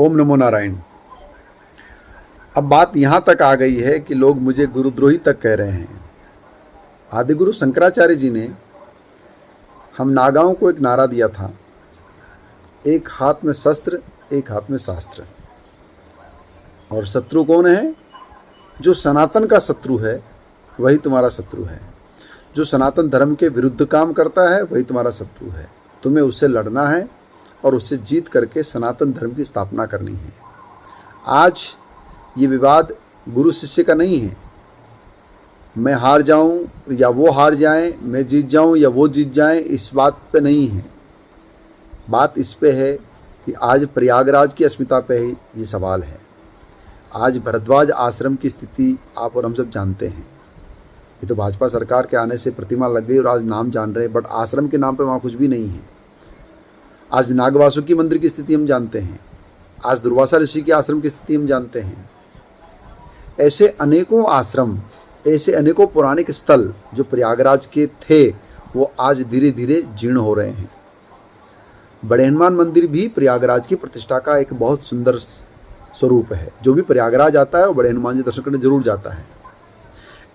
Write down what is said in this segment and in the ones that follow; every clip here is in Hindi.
ओम नमो नारायण। अब बात यहाँ तक आ गई है कि लोग मुझे गुरुद्रोही तक कह रहे हैं। आदिगुरु शंकराचार्य जी ने हम नागाओं को एक नारा दिया था, एक हाथ में शस्त्र एक हाथ में शास्त्र। और शत्रु कौन है? जो सनातन का शत्रु है वही तुम्हारा शत्रु है। जो सनातन धर्म के विरुद्ध काम करता है वही तुम्हारा शत्रु है। तुम्हें उससे लड़ना है और उससे जीत करके सनातन धर्म की स्थापना करनी है। आज ये विवाद गुरु शिष्य का नहीं है। मैं हार जाऊं या वो हार जाएं, मैं जीत जाऊं या वो जीत जाएं, इस बात पे नहीं है। बात इस पे है कि आज प्रयागराज की अस्मिता पे ही ये सवाल है। आज भरद्वाज आश्रम की स्थिति आप और हम सब जानते हैं। ये तो भाजपा सरकार के आने से प्रतिमा लग गई और आज नाम जान रहे हैं, बट आश्रम के नाम पे वहाँ कुछ भी नहीं है। आज नागवासुकी मंदिर की स्थिति हम जानते हैं। आज दुर्वासा ऋषि के आश्रम की स्थिति हम जानते हैं। ऐसे अनेकों आश्रम, ऐसे अनेकों पौराणिक स्थल जो प्रयागराज के थे वो आज धीरे धीरे जीर्ण हो रहे हैं। बड़े हनुमान मंदिर भी प्रयागराज की प्रतिष्ठा का एक बहुत सुंदर स्वरूप है। जो भी प्रयागराज आता है वो बड़े हनुमान जी दर्शन करने जरूर जाता है।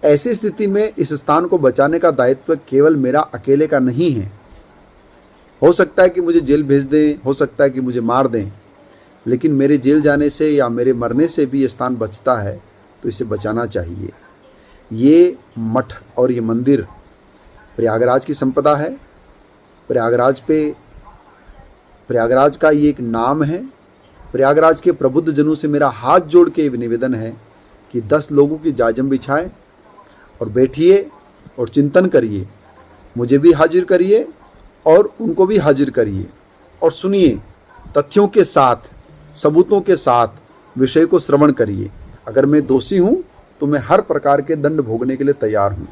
ऐसी स्थिति में इस स्थान को बचाने का दायित्व केवल मेरा अकेले का नहीं है। हो सकता है कि मुझे जेल भेज दें, हो सकता है कि मुझे मार दें, लेकिन मेरे जेल जाने से या मेरे मरने से भी ये स्थान बचता है तो इसे बचाना चाहिए। ये मठ और ये मंदिर प्रयागराज की संपदा है। प्रयागराज का ये एक नाम है। प्रयागराज के प्रबुद्ध जनों से मेरा हाथ जोड़ के निवेदन है कि 10 लोगों की जाजम बिछाएं और बैठिए और चिंतन करिए। मुझे भी हाजिर करिए और उनको भी हाजिर करिए और सुनिए, तथ्यों के साथ, सबूतों के साथ विषय को श्रवण करिए। अगर मैं दोषी हूँ तो मैं हर प्रकार के दंड भोगने के लिए तैयार हूँ।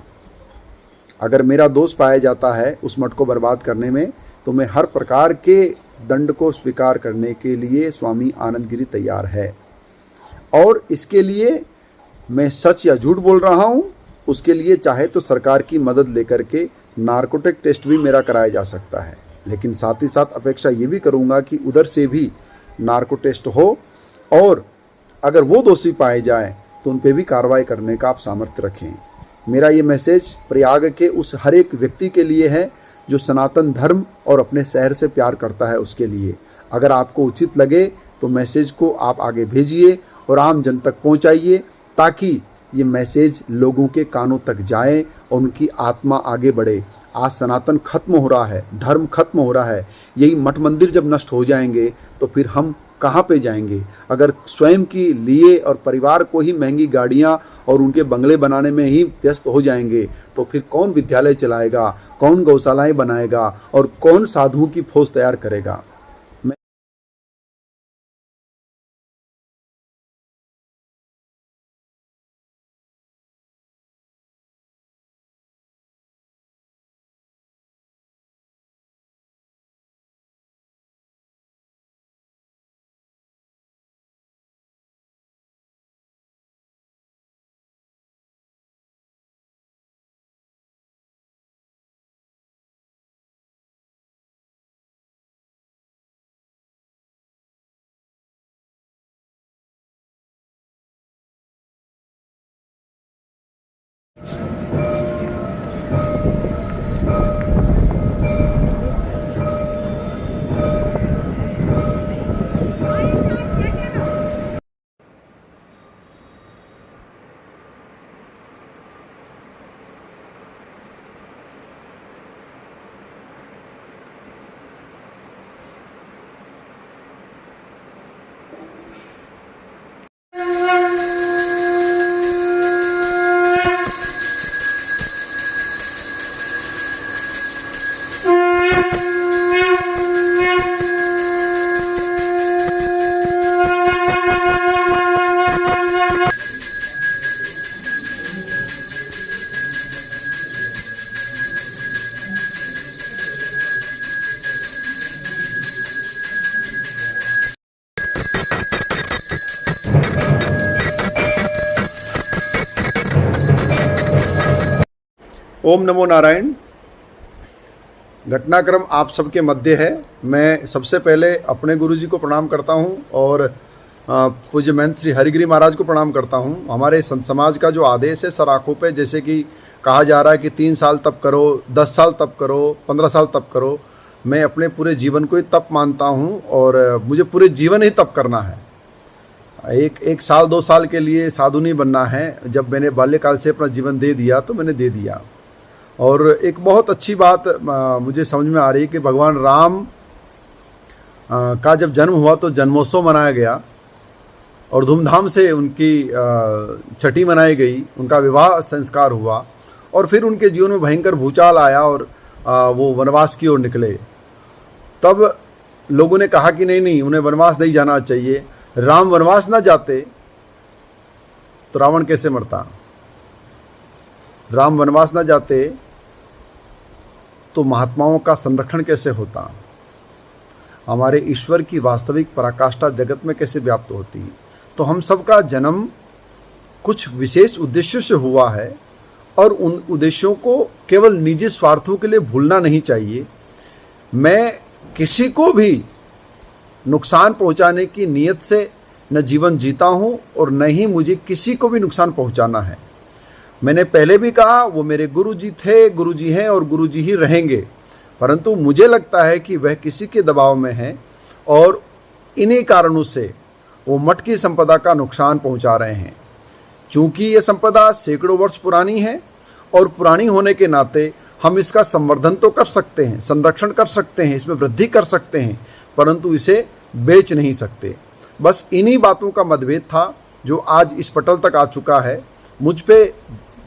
अगर मेरा दोष पाया जाता है उस मठ को बर्बाद करने में तो मैं हर प्रकार के दंड को स्वीकार करने के लिए स्वामी आनंद गिरी तैयार है। और इसके लिए मैं सच या झूठ बोल रहा हूँ, उसके लिए चाहे तो सरकार की मदद लेकर के नार्कोटिक टेस्ट भी मेरा कराया जा सकता है। लेकिन साथ ही साथ अपेक्षा ये भी करूँगा कि उधर से भी नार्को टेस्ट हो और अगर वो दोषी पाए जाए तो उन पर भी कार्रवाई करने का आप सामर्थ्य रखें। मेरा ये मैसेज प्रयाग के उस हर एक व्यक्ति के लिए है जो सनातन धर्म और अपने शहर से प्यार करता है, उसके लिए। अगर आपको उचित लगे तो मैसेज को आप आगे भेजिए और आम जन तक पहुंचाइए ताकि ये मैसेज लोगों के कानों तक जाए और उनकी आत्मा आगे बढ़े। आज सनातन खत्म हो रहा है, धर्म खत्म हो रहा है। यही मठ मंदिर जब नष्ट हो जाएंगे तो फिर हम कहाँ पे जाएंगे? अगर स्वयं की लिए और परिवार को ही महंगी गाड़ियाँ और उनके बंगले बनाने में ही व्यस्त हो जाएंगे तो फिर कौन विद्यालय चलाएगा, कौन गौशालाएं बनाएगा और कौन साधुओं की फौज तैयार करेगा? ओम नमो नारायण। घटनाक्रम आप सबके मध्य है। मैं सबसे पहले अपने गुरुजी को प्रणाम करता हूँ और पूज्य महंत श्री हरिगिरी महाराज को प्रणाम करता हूँ। हमारे संत समाज का जो आदेश है सर आँखों पे, जैसे कि कहा जा रहा है कि 3 साल तप करो, 10 साल तप करो, 15 साल तप करो, मैं अपने पूरे जीवन को ही तप मानता हूँ और मुझे पूरे जीवन ही तप करना है। एक साल 2 साल के लिए साधु नहीं बनना है। जब मैंने बाल्यकाल से अपना जीवन दे दिया तो मैंने दे दिया। और एक बहुत अच्छी बात मुझे समझ में आ रही है कि भगवान राम का जब जन्म हुआ तो जन्मोत्सव मनाया गया और धूमधाम से उनकी छठी मनाई गई, उनका विवाह संस्कार हुआ और फिर उनके जीवन में भयंकर भूचाल आया और वो वनवास की ओर निकले। तब लोगों ने कहा कि नहीं, उन्हें वनवास नहीं जाना चाहिए। राम वनवास ना जाते तो रावण कैसे मरता? राम वनवास ना जाते तो महात्माओं का संरक्षण कैसे होता? हमारे ईश्वर की वास्तविक पराकाष्ठा जगत में कैसे व्याप्त होती? तो हम सबका जन्म कुछ विशेष उद्देश्यों से हुआ है और उन उद्देश्यों को केवल निजी स्वार्थों के लिए भूलना नहीं चाहिए। मैं किसी को भी नुकसान पहुंचाने की नीयत से न जीवन जीता हूं और न ही मुझे किसी को भी नुकसान पहुंचाना है। मैंने पहले भी कहा, वो मेरे गुरुजी थे, गुरुजी हैं और गुरुजी ही रहेंगे, परंतु मुझे लगता है कि वह किसी के दबाव में हैं और इन्हीं कारणों से वो मठ की संपदा का नुकसान पहुंचा रहे हैं। चूँकि ये संपदा सैकड़ों वर्ष पुरानी है और पुरानी होने के नाते हम इसका संवर्धन तो कर सकते हैं, संरक्षण कर सकते हैं, इसमें वृद्धि कर सकते हैं, परंतु इसे बेच नहीं सकते। बस इन्हीं बातों का मतभेद था जो आज इस पटल तक आ चुका है। मुझ पे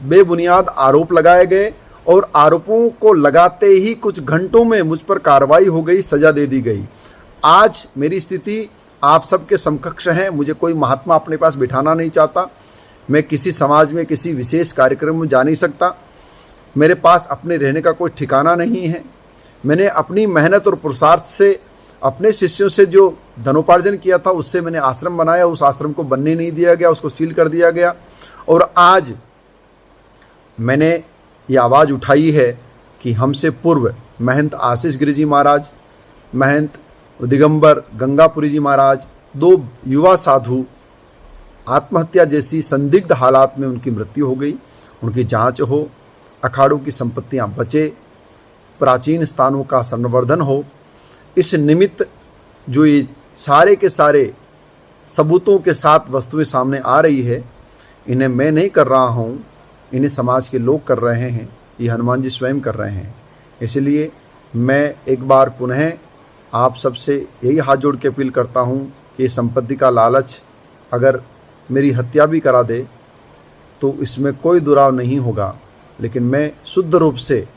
बेबुनियाद आरोप लगाए गए और आरोपों को लगाते ही कुछ घंटों में मुझ पर कार्रवाई हो गई, सज़ा दे दी गई। आज मेरी स्थिति आप सबके समकक्ष है। मुझे कोई महात्मा अपने पास बिठाना नहीं चाहता। मैं किसी समाज में किसी विशेष कार्यक्रम में जा नहीं सकता। मेरे पास अपने रहने का कोई ठिकाना नहीं है। मैंने अपनी मेहनत और पुरुषार्थ से अपने शिष्यों से जो धनोपार्जन किया था उससे मैंने आश्रम बनाया। उस आश्रम को बनने नहीं दिया गया, उसको सील कर दिया गया। और आज मैंने ये आवाज़ उठाई है कि हमसे पूर्व महंत आशीष गिरी जी महाराज, महंत दिगंबर गंगापुरी जी महाराज, 2 युवा साधु आत्महत्या जैसी संदिग्ध हालात में उनकी मृत्यु हो गई। उनकी जांच हो, अखाड़ों की संपत्तियां बचे, प्राचीन स्थानों का संवर्धन हो। इस निमित्त जो ये सारे के सारे सबूतों के साथ वस्तुएं सामने आ रही है, इन्हें मैं नहीं कर रहा हूँ, इन्हें समाज के लोग कर रहे हैं, ये हनुमान जी स्वयं कर रहे हैं। इसलिए मैं एक बार पुनः आप सबसे यही हाथ जोड़ के अपील करता हूँ कि संपत्ति का लालच अगर मेरी हत्या भी करा दे तो इसमें कोई दुराव नहीं होगा, लेकिन मैं शुद्ध रूप से,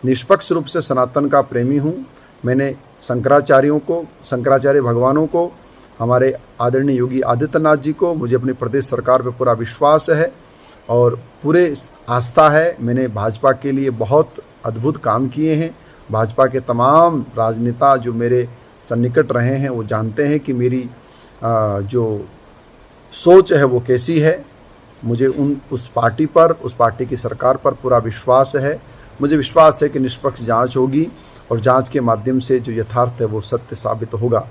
निष्पक्ष रूप से सनातन का प्रेमी हूँ। मैंने शंकराचार्यों को, शंकराचार्य भगवानों को, हमारे आदरणीय योगी आदित्यनाथ जी को, मुझे अपनी प्रदेश सरकार पर पूरा विश्वास है और पूरे आस्था है। मैंने भाजपा के लिए बहुत अद्भुत काम किए हैं। भाजपा के तमाम राजनेता जो मेरे सन्निकट रहे हैं वो जानते हैं कि मेरी जो सोच है वो कैसी है। मुझे उस पार्टी पर, उस पार्टी की सरकार पर पूरा विश्वास है। मुझे विश्वास है कि निष्पक्ष जांच होगी और जांच के माध्यम से जो यथार्थ है वो सत्य साबित होगा।